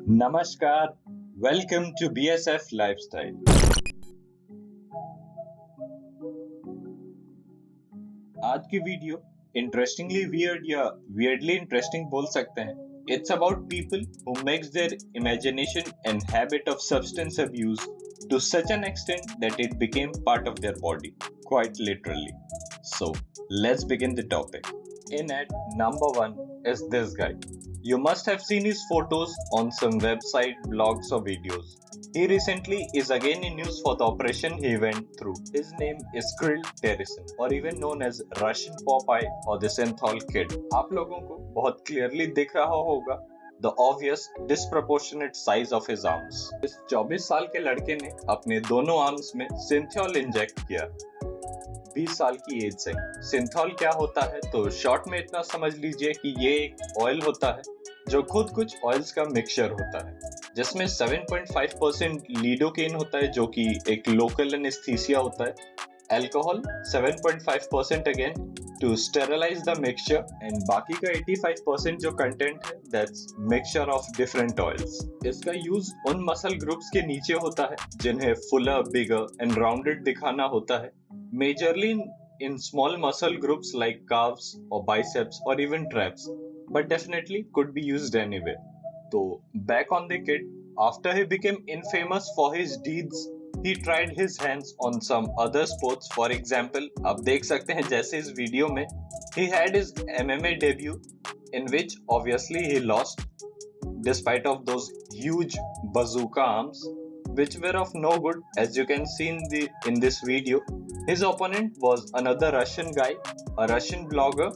नमस्कार, welcome to BSF lifestyle. आज की वीडियो इंटरेस्टिंगली वियर्ड या वियर्डली इंटरेस्टिंग बोल सकते हैं। It's about people who makes there imagination and habit of substance abuse to such an extent that it became part of their body, quite literally. So, let's begin the topic. In at number one is this guy. You must have seen his photos on some website, blogs, or videos. He recently is again in news for the operation he went through. His name is Kirill Terezin, or even known as Russian Popeye or the Synthol Kid. आप लोगों को बहुत clearly दिख रहा होगा the obvious disproportionate size of his arms. इस 24 साल के लड़के ने अपने दोनों आर्म्स में सिंथॉल इंजेक्ट किया 20 साल की एज से। सिंथॉल क्या होता है तो शॉर्ट में इतना समझ लीजिए कि ये एक ऑयल होता है जो खुद कुछ ऑयल्स का मिक्सचर होता है, जिसमें 7.5% लीडोकेन होता है जो कि एक लोकल एनेस्थीसिया होता है, alcohol 7.5% again to sterilise the mixture, and बाकी का 85% जो कंटेंट है that's mixture of different oils. इसका यूज उन मसल ग्रुप्स के नीचे होता है जिन्हें फुलर, बिगर एंड राउंडेड दिखाना होता है, majorly in small muscle groups like calves or biceps or even traps, but definitely could be used anywhere. So back on the kid, after he became infamous for his deeds, he tried his hands on some other sports. For example, आप देख सकते हैं जैसे इस video में he had his MMA debut in which obviously he lost despite of those huge bazooka arms which were of no good. As you can see in this video, his opponent was another Russian guy, a Russian blogger.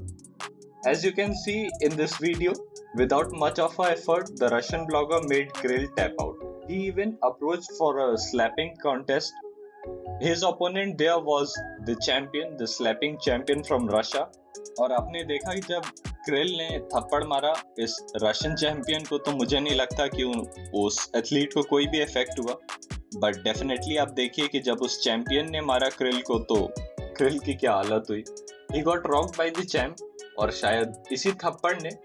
As you can see in this video, without much of an effort, the Russian blogger made Kirill tap out. He even approached for a slapping contest. His opponent there was the champion, the slapping champion from Russia. और आपने देखा कि जब krill ने थप्पड़ मारा इस Russian champion को तो मुझे नहीं लगता कि उस एथलीट को कोई भी इफेक्ट हुआ, बट डेफिनेटली आप देखिए कि जब उस चैंपियन ने मारा क्रिल को तो क्रिल की क्या हालत हुई। He got rocked by the champ, और शायद इसी थप्पड़ ने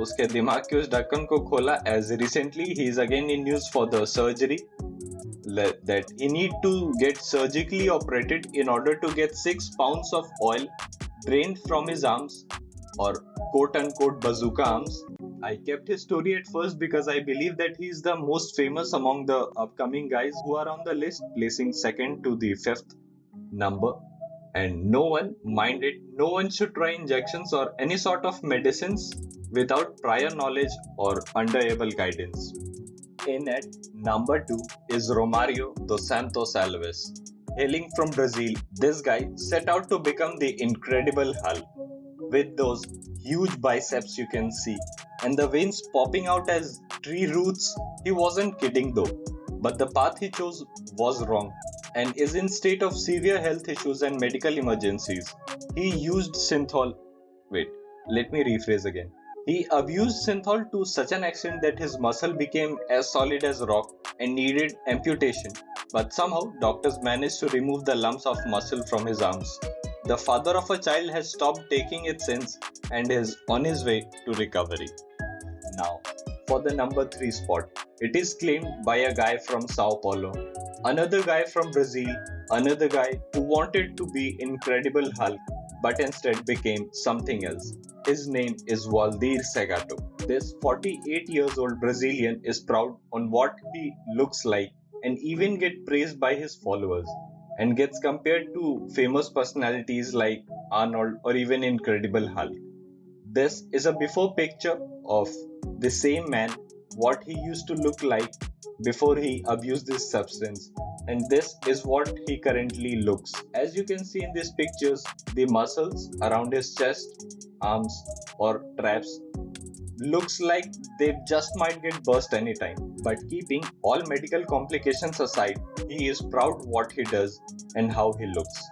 उसके दिमाग के उस ढक्कन को खोला, as recently he is again in news for the surgery that he need to get surgically operated in order to get 6 pounds of oil drained from his arms, or quote unquote bazooka arms. I kept his story at first because I believe that he is the most famous among the upcoming guys who are on the list, placing second to the 5th number. And no one, mind it, no one should try injections or any sort of medicines without prior knowledge or under able guidance. In at number 2 is Romario dos Santos Alves. Hailing from Brazil, this guy set out to become the Incredible Hulk. With those huge biceps you can see and the veins popping out as tree roots, he wasn't kidding though. But the path he chose was wrong and is in state of severe health issues and medical emergencies. He used synthol. Wait, let me rephrase again. He abused synthol to such an extent that his muscle became as solid as rock and needed amputation. But somehow, doctors managed to remove the lumps of muscle from his arms. The father of a child has stopped taking it since and is on his way to recovery. Now, for the number 3 spot, it is claimed by a guy from Sao Paulo, another guy from Brazil, another guy who wanted to be Incredible Hulk but instead became something else. His name is Valdir Segato. This 48 years old Brazilian is proud on what he looks like and even get praised by his followers and gets compared to famous personalities like Arnold or even Incredible Hulk. This is a before picture of the same man, what he used to look like before he abused this substance, and this is what he currently looks. As you can see in these pictures, the muscles around his chest, arms or traps looks like they just might get burst anytime. But keeping all medical complications aside, he is proud what he does and how he looks.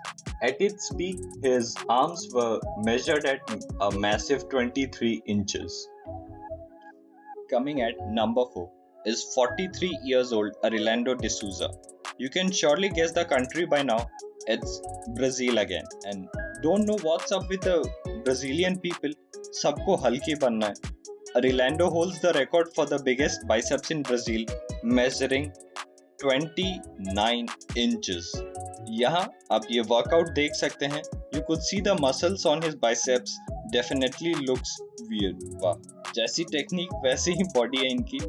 At its peak, his arms were measured at a massive 23 inches. Coming at number 4 is 43 years old Orlando D'Souza. You can surely guess the country by now. It's Brazil again. And don't know what's up with the Brazilian people. सबको हल्की बनना है. Orlando holds the record for the biggest biceps in Brazil, measuring 29 inches. यहाँ आप ये workout देख सकते हैं. You could see the muscles on his biceps. Definitely looks weird. वाह, जैसी टेक्निक वैसी ही बॉडी है इनकी.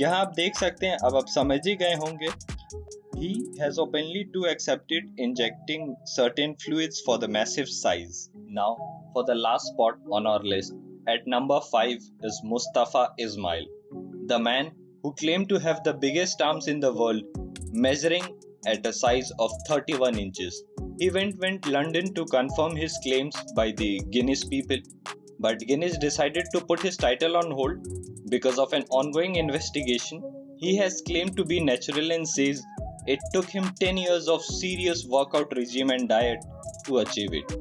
यहाँ आप देख सकते हैं, अब आप समझ ही गए होंगे. He has openly to accepted injecting certain fluids for the massive size. Now, for the last spot on our list, at number 5 is Mustafa Ismail, the man who claimed to have the biggest arms in the world, measuring at a size of 31 inches. He went London to confirm his claims by the Guinness people, but Guinness decided to put his title on hold because of an ongoing investigation. He has claimed to be natural and says it took him 10 years of serious workout regime and diet to achieve it.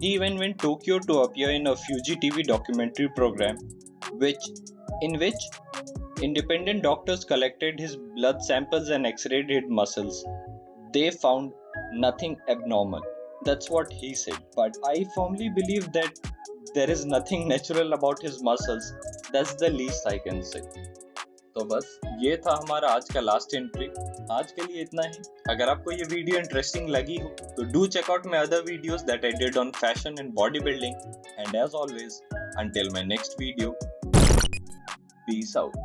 He even went to Tokyo to appear in a Fuji TV documentary program, in which independent doctors collected his blood samples and x-rayed his muscles. They found nothing abnormal. That's what he said. But I firmly believe that there is nothing natural about his muscles. That's the least I can say. तो बस ये था हमारा आज का last entry. आज के लिए इतना ही. अगर आपको ये वीडियो इंटरेस्टिंग लगी हो तो do check out my other videos that I did on fashion and body building. And as always, until my next video, peace out.